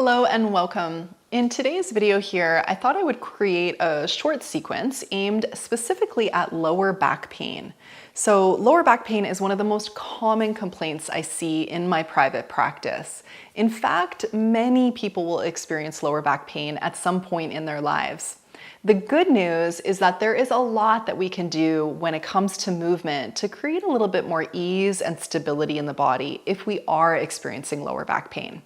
Hello and welcome. In today's video here, I thought I would create a short sequence aimed specifically at lower back pain. So lower back pain is one of the most common complaints I see in my private practice. In fact, many people will experience lower back pain at some point in their lives. The good news is that there is a lot that we can do when it comes to movement to create a little bit more ease and stability in the body if we are experiencing lower back pain.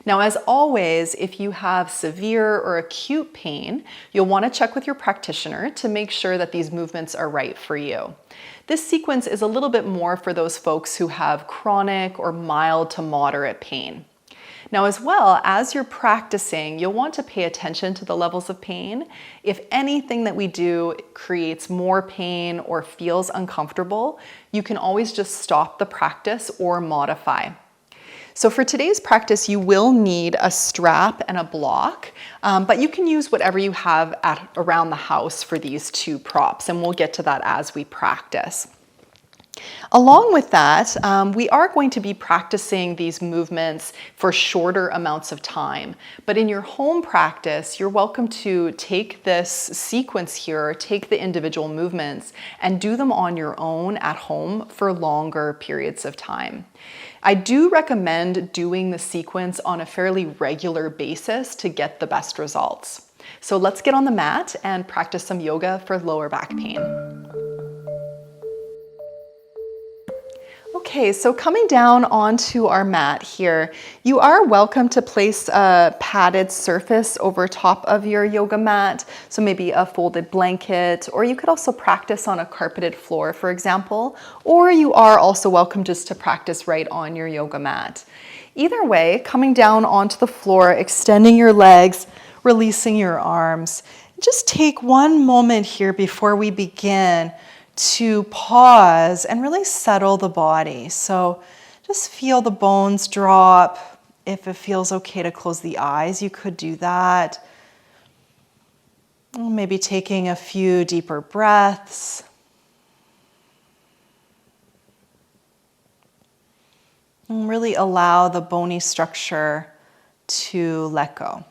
Now, as always, if you have severe or acute pain, you'll want to check with your practitioner to make sure that these movements are right for you. This sequence is a little bit more for those folks who have chronic or mild to moderate pain. Now, as well, as you're practicing, you'll want to pay attention to the levels of pain. If anything that we do creates more pain or feels uncomfortable, you can always just stop the practice or modify. So for today's practice, you will need a strap and a block, but you can use whatever you have around the house for these two props, and we'll get to that as we practice. Along with that, we are going to be practicing these movements for shorter amounts of time. But in your home practice, you're welcome to take this sequence here, take the individual movements, and do them on your own at home for longer periods of time. I do recommend doing the sequence on a fairly regular basis to get the best results. So let's get on the mat and practice some yoga for lower back pain. Okay, so coming down onto our mat here, you are welcome to place a padded surface over top of your yoga mat, so maybe a folded blanket, or you could also practice on a carpeted floor, for example, or you are also welcome just to practice right on your yoga mat. Either way, coming down onto the floor, extending your legs, releasing your arms. Just take one moment here before we begin to pause and really settle the body. So just feel the bones drop. If it feels okay to close the eyes, you could do that. Maybe taking a few deeper breaths. And really allow the bony structure to let go.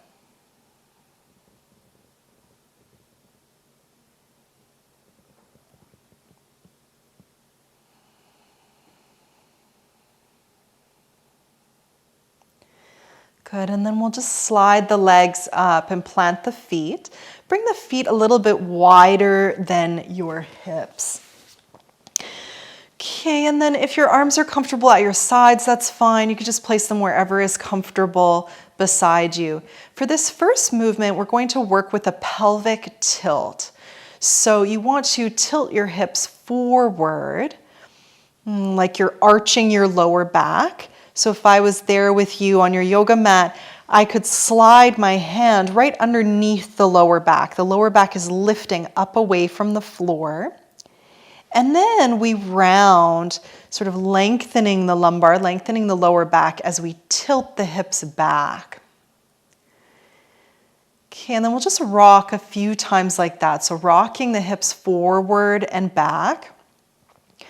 Good, and then we'll just slide the legs up and plant the feet. Bring the feet a little bit wider than your hips. Okay, and then if your arms are comfortable at your sides, that's fine. You can just place them wherever is comfortable beside you. For this first movement, we're going to work with a pelvic tilt. So you want to tilt your hips forward, like you're arching your lower back. So if I was there with you on your yoga mat, I could slide my hand right underneath the lower back. The lower back is lifting up away from the floor. And then we round, sort of lengthening the lumbar, lengthening the lower back as we tilt the hips back. Okay, and then we'll just rock a few times like that. So rocking the hips forward and back. You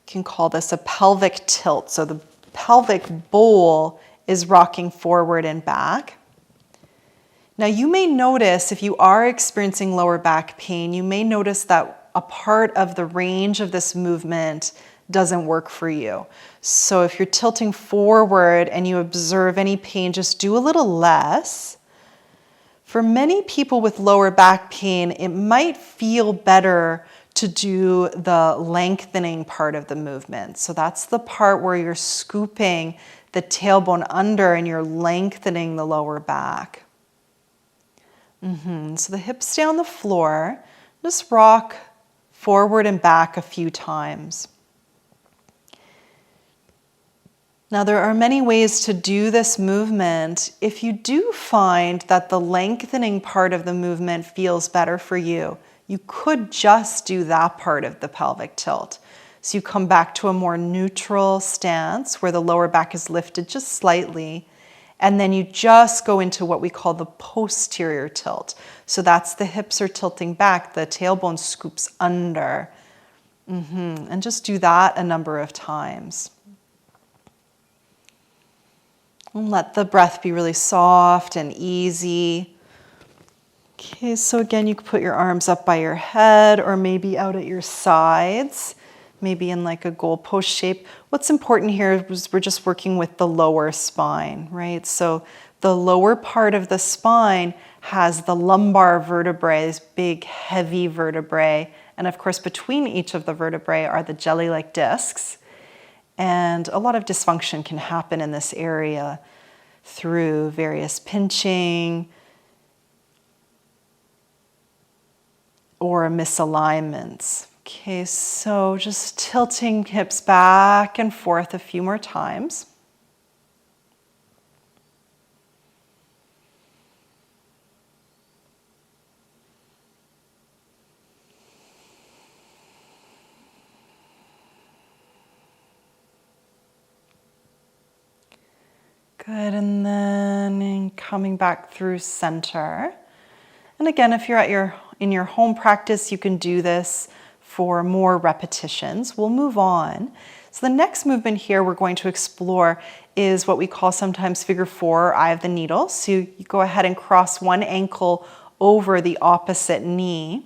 can call this a pelvic tilt. So the pelvic bowl is rocking forward and back. Now you may notice, if you are experiencing lower back pain, you may notice that a part of the range of this movement doesn't work for you. So if you're tilting forward and you observe any pain, just do a little less. For many people with lower back pain, it might feel better to do the lengthening part of the movement. So that's the part where you're scooping the tailbone under and you're lengthening the lower back. So the hips stay on the floor. Just rock forward and back a few times. Now there are many ways to do this movement. If you do find that the lengthening part of the movement feels better for you, you could just do that part of the pelvic tilt. So you come back to a more neutral stance where the lower back is lifted just slightly, and then you just go into what we call the posterior tilt. So that's the hips are tilting back, the tailbone scoops under. And just do that a number of times. And let the breath be really soft and easy. Okay, so again, you can put your arms up by your head or maybe out at your sides, maybe in like a goalpost shape. What's important here is we're just working with the lower spine, right? So the lower part of the spine has the lumbar vertebrae, this big, heavy vertebrae. And of course, between each of the vertebrae are the jelly-like discs. And a lot of dysfunction can happen in this area through various pinching or misalignments. Okay, so just tilting hips back and forth a few more times. Good, and then coming back through center. And again, if you're in your home practice, you can do this for more repetitions. We'll move on. So the next movement here we're going to explore is what we call sometimes figure 4 or eye of the needle. So you go ahead and cross one ankle over the opposite knee.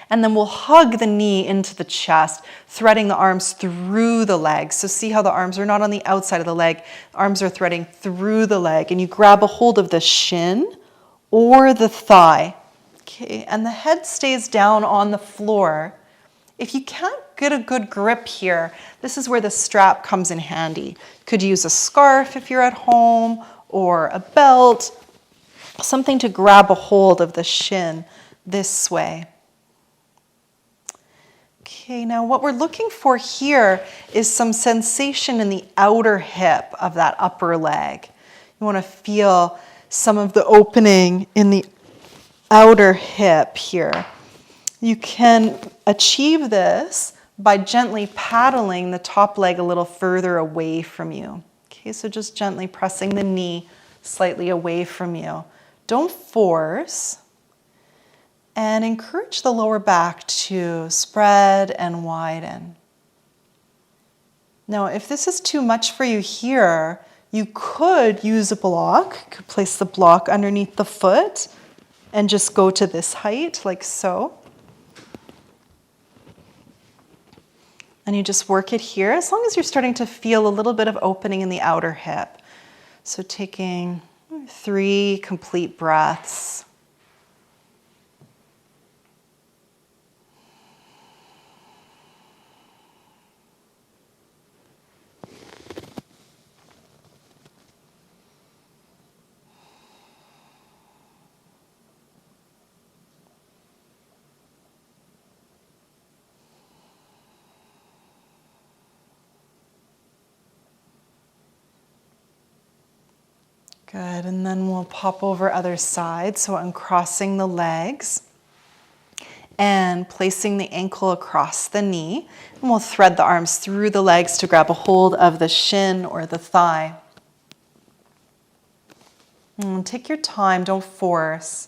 And then we'll hug the knee into the chest, threading the arms through the legs. So see how the arms are not on the outside of the leg, the arms are threading through the leg. And you grab a hold of the shin or the thigh. Okay, and the head stays down on the floor. If you can't get a good grip here, this is where the strap comes in handy. You could use a scarf if you're at home, or a belt, something to grab a hold of the shin this way. Okay, now what we're looking for here is some sensation in the outer hip of that upper leg. You want to feel some of the opening in the outer hip here. You can achieve this by gently paddling the top leg a little further away from you. Okay, so just gently pressing the knee slightly away from you. Don't force. And encourage the lower back to spread and widen. Now, if this is too much for you here, you could use a block. You could place the block underneath the foot and just go to this height, like so. And you just work it here, as long as you're starting to feel a little bit of opening in the outer hip. So taking 3 complete breaths. Good, and then we'll pop over other side. So uncrossing the legs and placing the ankle across the knee. And we'll thread the arms through the legs to grab a hold of the shin or the thigh. And take your time, don't force.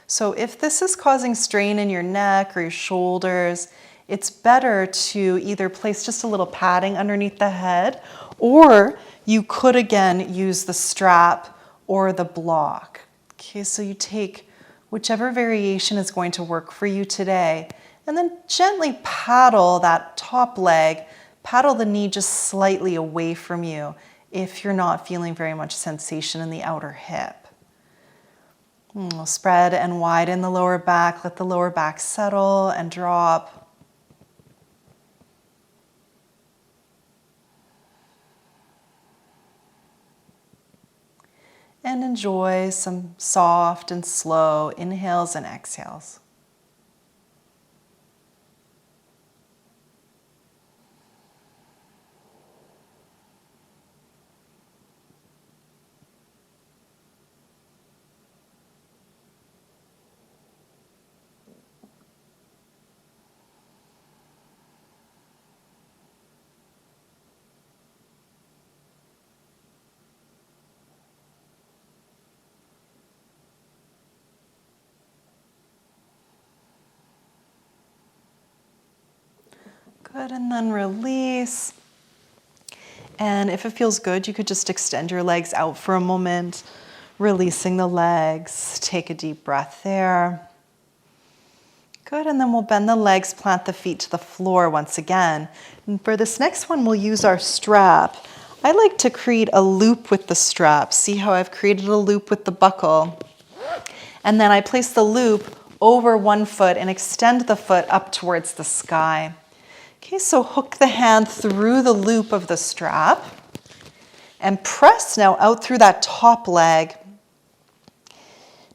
So if this is causing strain in your neck or your shoulders, it's better to either place just a little padding underneath the head, or you could again use the strap or the block. Okay, so you take whichever variation is going to work for you today, and then gently paddle that top leg, paddle the knee just slightly away from you if you're not feeling very much sensation in the outer hip. We'll spread and widen the lower back, let the lower back settle and drop. And enjoy some soft and slow inhales and exhales. Good, and then release. And if it feels good, you could just extend your legs out for a moment, releasing the legs. Take a deep breath there. Good, and then we'll bend the legs, plant the feet to the floor once again. And for this next one, we'll use our strap. I like to create a loop with the strap. See how I've created a loop with the buckle? And then I place the loop over one foot and extend the foot up towards the sky. Okay, so hook the hand through the loop of the strap and press now out through that top leg.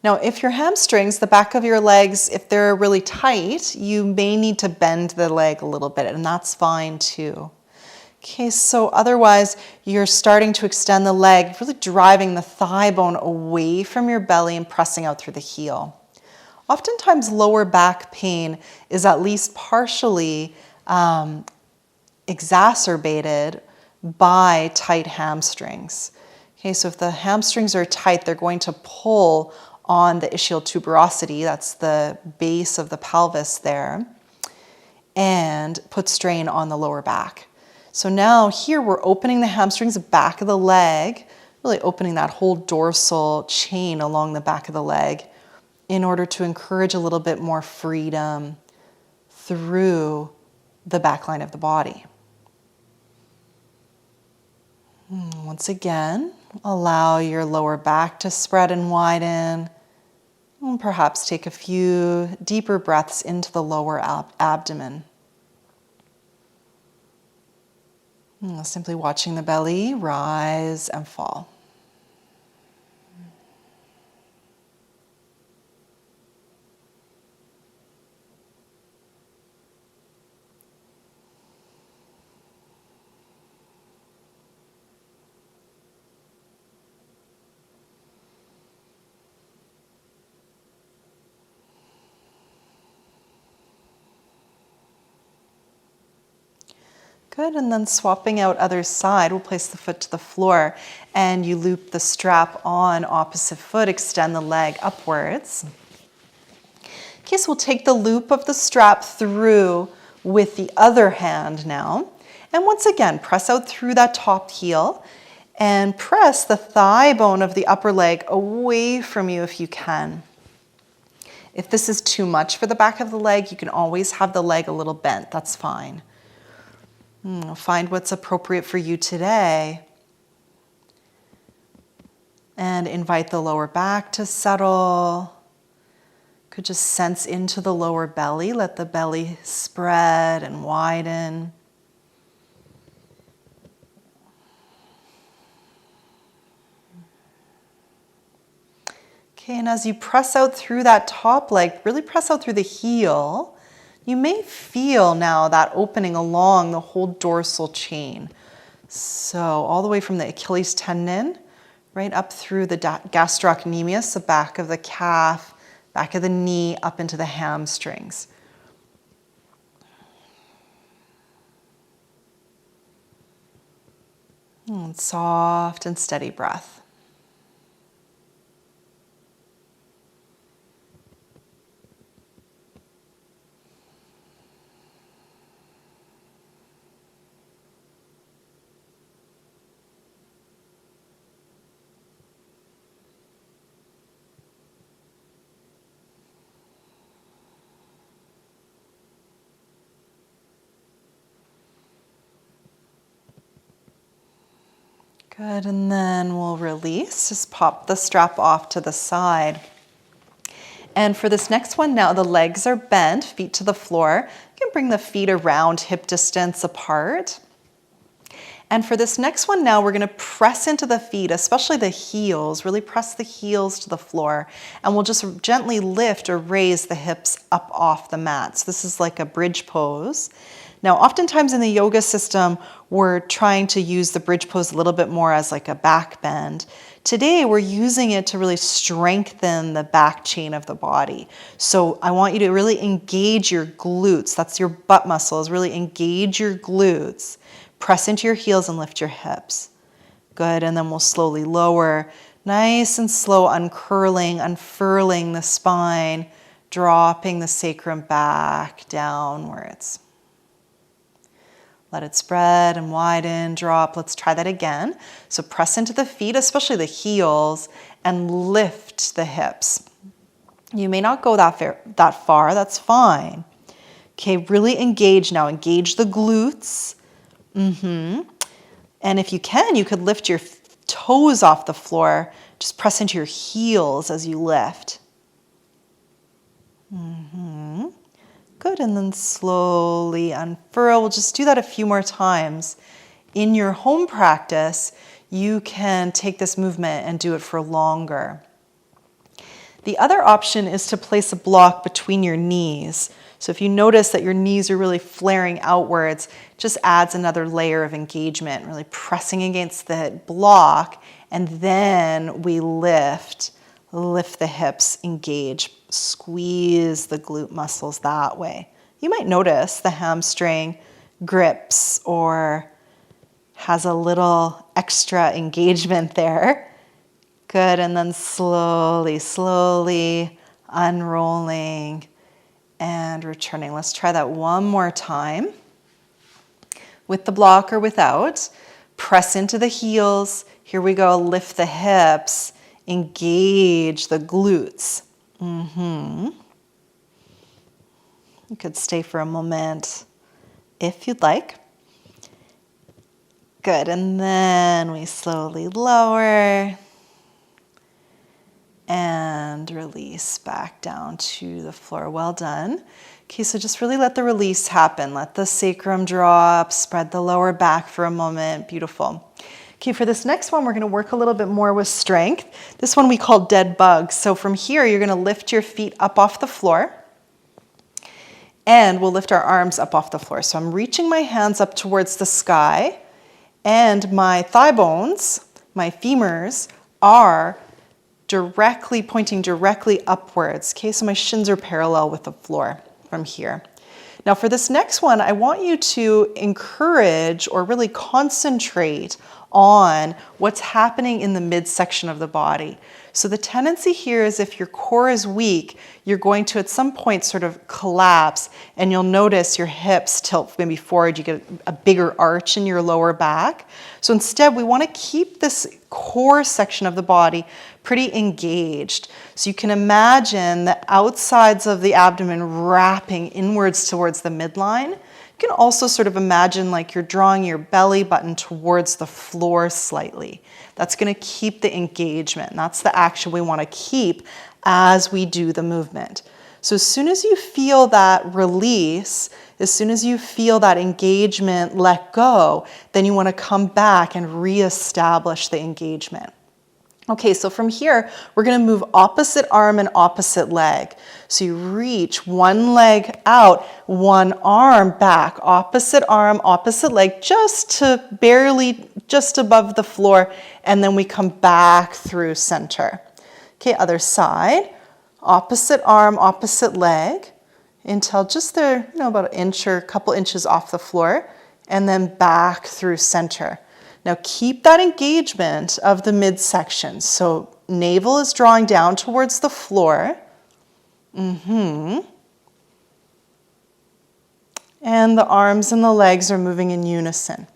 Now, if your hamstrings, the back of your legs, if they're really tight, you may need to bend the leg a little bit, and that's fine too. Okay, so otherwise, you're starting to extend the leg, really driving the thigh bone away from your belly and pressing out through the heel. Oftentimes, lower back pain is at least partially exacerbated by tight hamstrings. Okay, so if the hamstrings are tight, they're going to pull on the ischial tuberosity, that's the base of the pelvis there, and put strain on the lower back. So now here we're opening the hamstrings, the back of the leg, really opening that whole dorsal chain along the back of the leg in order to encourage a little bit more freedom through the back line of the body. Once again, allow your lower back to spread and widen. And perhaps take a few deeper breaths into the lower abdomen. Simply watching the belly rise and fall. Good, and then swapping out other side, we'll place the foot to the floor and you loop the strap on opposite foot, extend the leg upwards. Okay, so we'll take the loop of the strap through with the other hand now. And once again, press out through that top heel and press the thigh bone of the upper leg away from you if you can. If this is too much for the back of the leg, you can always have the leg a little bent, that's fine. Find what's appropriate for you today. And invite the lower back to settle. Could just sense into the lower belly. Let the belly spread and widen. Okay, and as you press out through that top leg, really press out through the heel. You may feel now that opening along the whole dorsal chain. So all the way from the Achilles tendon, right up through the gastrocnemius, the back of the calf, back of the knee, up into the hamstrings. And soft and steady breath. Good, and then we'll release, just pop the strap off to the side. And for this next one now, the legs are bent, feet to the floor. You can bring the feet around hip distance apart. And for this next one now, we're gonna press into the feet, especially the heels, really press the heels to the floor. And we'll just gently lift or raise the hips up off the mat. So this is like a bridge pose. Now, oftentimes in the yoga system, we're trying to use the bridge pose a little bit more as like a back bend. Today, we're using it to really strengthen the back chain of the body. So I want you to really engage your glutes. That's your butt muscles. Really engage your glutes. Press into your heels and lift your hips. Good, and then we'll slowly lower. Nice and slow, uncurling, unfurling the spine, dropping the sacrum back downwards. Let it spread and widen, drop. Let's try that again. So press into the feet, especially the heels, and lift the hips. You may not go that far, that's fine. Okay, really engage now. Engage the glutes. And if you can, you could lift your toes off the floor. Just press into your heels as you lift. Good, and then slowly unfurl. We'll just do that a few more times. In your home practice, you can take this movement and do it for longer. The other option is to place a block between your knees. So if you notice that your knees are really flaring outwards, it just adds another layer of engagement, really pressing against the block, and then we lift the hips, engage, squeeze the glute muscles that way. You might notice the hamstring grips or has a little extra engagement there. Good, and then slowly, slowly unrolling and returning. Let's try that one more time. With the block or without, press into the heels. Here we go, lift the hips, engage the glutes. You could stay for a moment if you'd like. Good, and then we slowly lower and release back down to the floor. Well done. Okay, so just really let the release happen. Let the sacrum drop, spread the lower back for a moment. Beautiful. Okay, for this next one, we're gonna work a little bit more with strength. This one we call dead bugs. So from here, you're gonna lift your feet up off the floor, and we'll lift our arms up off the floor. So I'm reaching my hands up towards the sky, and my thigh bones, my femurs, are pointing directly upwards. Okay, so my shins are parallel with the floor from here. Now for this next one, I want you to encourage or really concentrate on what's happening in the midsection of the body. So the tendency here is if your core is weak, you're going to at some point sort of collapse, and you'll notice your hips tilt maybe forward, you get a bigger arch in your lower back. So instead, we want to keep this core section of the body pretty engaged. So you can imagine the outsides of the abdomen wrapping inwards towards the midline. You can also sort of imagine like you're drawing your belly button towards the floor slightly. That's going to keep the engagement. And that's the action we want to keep as we do the movement. So as soon as you feel that release, as soon as you feel that engagement let go, then you want to come back and reestablish the engagement. Okay, so from here, we're going to move opposite arm and opposite leg. So you reach one leg out, one arm back, opposite arm, opposite leg, just above the floor, and then we come back through center. Okay, other side, opposite arm, opposite leg, until just there, about an inch or a couple inches off the floor, and then back through center. Now keep that engagement of the midsection. So navel is drawing down towards the floor. And the arms and the legs are moving in unison.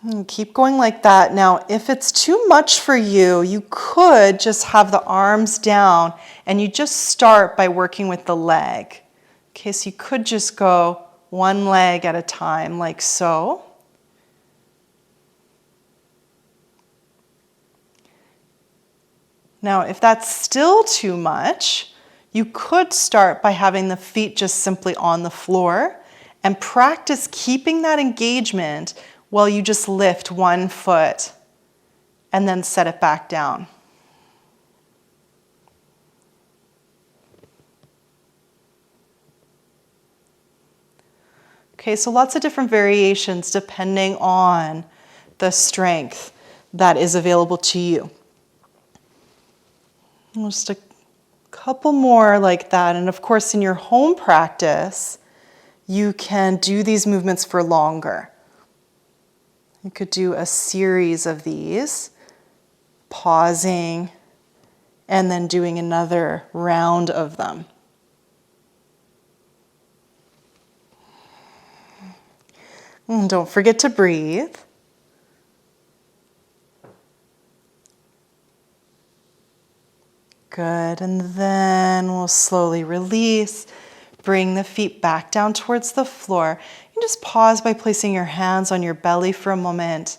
And keep going like that. Now, if it's too much for you, you could just have the arms down and you just start by working with the leg. Okay, so you could just go one leg at a time, like so. Now, if that's still too much, you could start by having the feet just simply on the floor and practice keeping that engagement while you just lift one foot and then set it back down. Okay, so lots of different variations depending on the strength that is available to you. Just a couple more like that. And of course, in your home practice, you can do these movements for longer. You could do a series of these, pausing, and then doing another round of them. And don't forget to breathe. Good, and then we'll slowly release. Bring the feet back down towards the floor. You just pause by placing your hands on your belly for a moment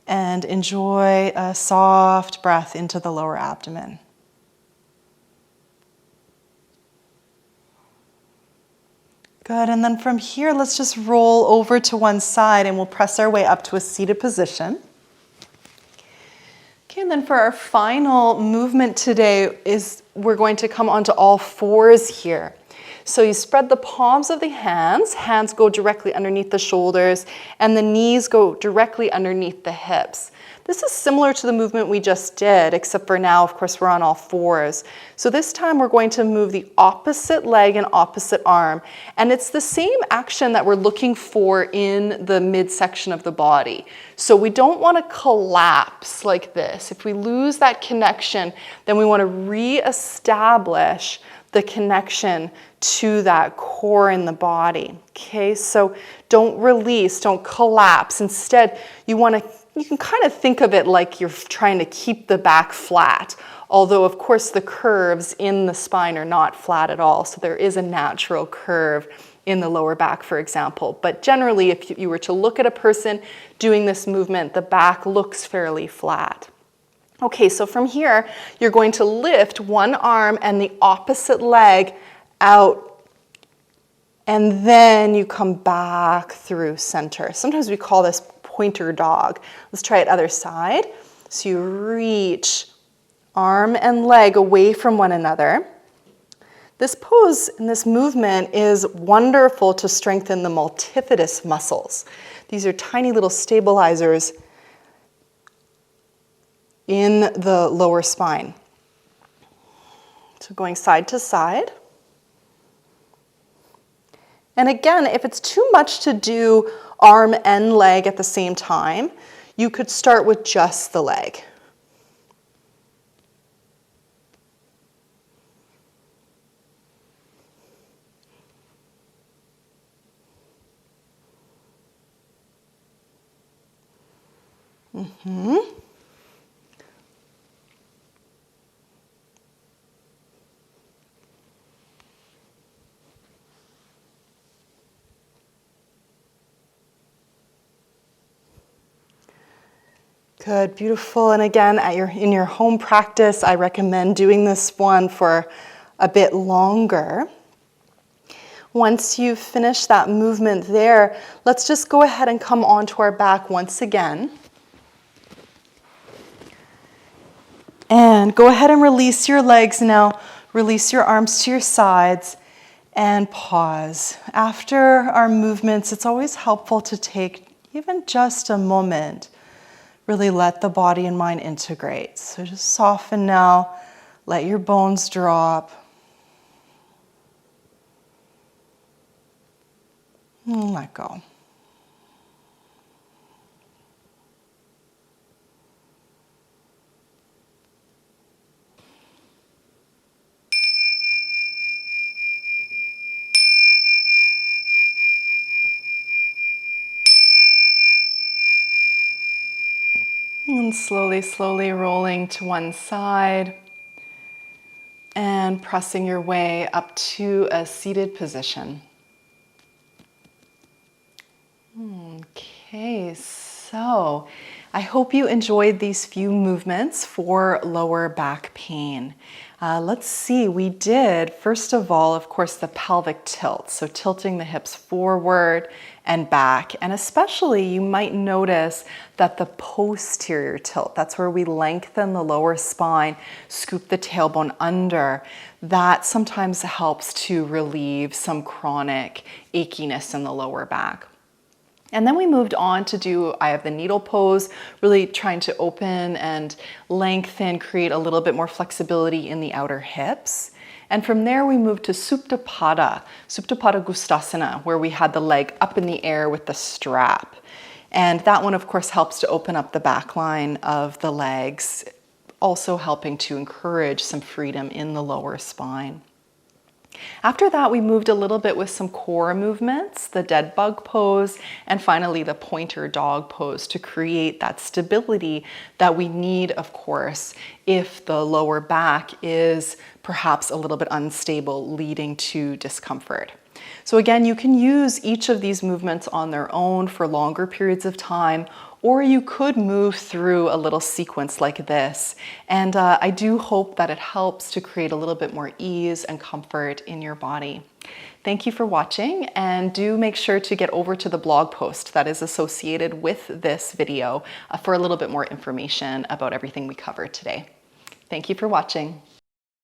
and enjoy a soft breath into the lower abdomen. Good, and then from here, let's just roll over to one side and we'll press our way up to a seated position. Okay, and then for our final movement today is we're going to come onto all fours here. So you spread the palms of the hands go directly underneath the shoulders, and the knees go directly underneath the hips. This is similar to the movement we just did, except for now, of course, we're on all fours. So this time we're going to move the opposite leg and opposite arm, and it's the same action that we're looking for in the midsection of the body. So we don't want to collapse like this. If we lose that connection, then we want to re-establish the connection to that core in the body. Okay, so don't release, don't collapse. Instead, you can kind of think of it like you're trying to keep the back flat. Although, of course, the curves in the spine are not flat at all. So there is a natural curve in the lower back, for example. But generally, if you were to look at a person doing this movement, the back looks fairly flat. Okay, so from here, you're going to lift one arm and the opposite leg out, and then you come back through center. Sometimes we call this pointer dog. Let's try it other side. So you reach arm and leg away from one another. This pose and this movement is wonderful to strengthen the multifidus muscles. These are tiny little stabilizers in the lower spine. So going side to side. And again, if it's too much to do arm and leg at the same time, you could start with just the leg. Good, beautiful. And again, in your home practice, I recommend doing this one for a bit longer. Once you've finished that movement there, let's just go ahead and come onto our back once again. And go ahead and release your legs now. Release your arms to your sides and pause. After our movements, it's always helpful to take even just a moment. Really let the body and mind integrate. So just soften now. Let your bones drop. And let go. And slowly, slowly rolling to one side and pressing your way up to a seated position. Okay, so I hope you enjoyed these few movements for lower back pain. Let's see, we did, first of all, of course, the pelvic tilt. So tilting the hips forward and back. And especially you might notice that the posterior tilt, that's where we lengthen the lower spine, scoop the tailbone under. That sometimes helps to relieve some chronic achiness in the lower back. And then we moved on to do eye of the needle pose, really trying to open and lengthen, create a little bit more flexibility in the outer hips. And from there we moved to Supta Pada Gustasana, where we had the leg up in the air with the strap. And that one, of course, helps to open up the back line of the legs, also helping to encourage some freedom in the lower spine. After that, we moved a little bit with some core movements, the dead bug pose, and finally the pointer dog pose to create that stability that we need, of course, if the lower back is perhaps a little bit unstable, leading to discomfort. So again, you can use each of these movements on their own for longer periods of time, or you could move through a little sequence like this. And I do hope that it helps to create a little bit more ease and comfort in your body. Thank you for watching, and do make sure to get over to the blog post that is associated with this video for a little bit more information about everything we covered today. Thank you for watching.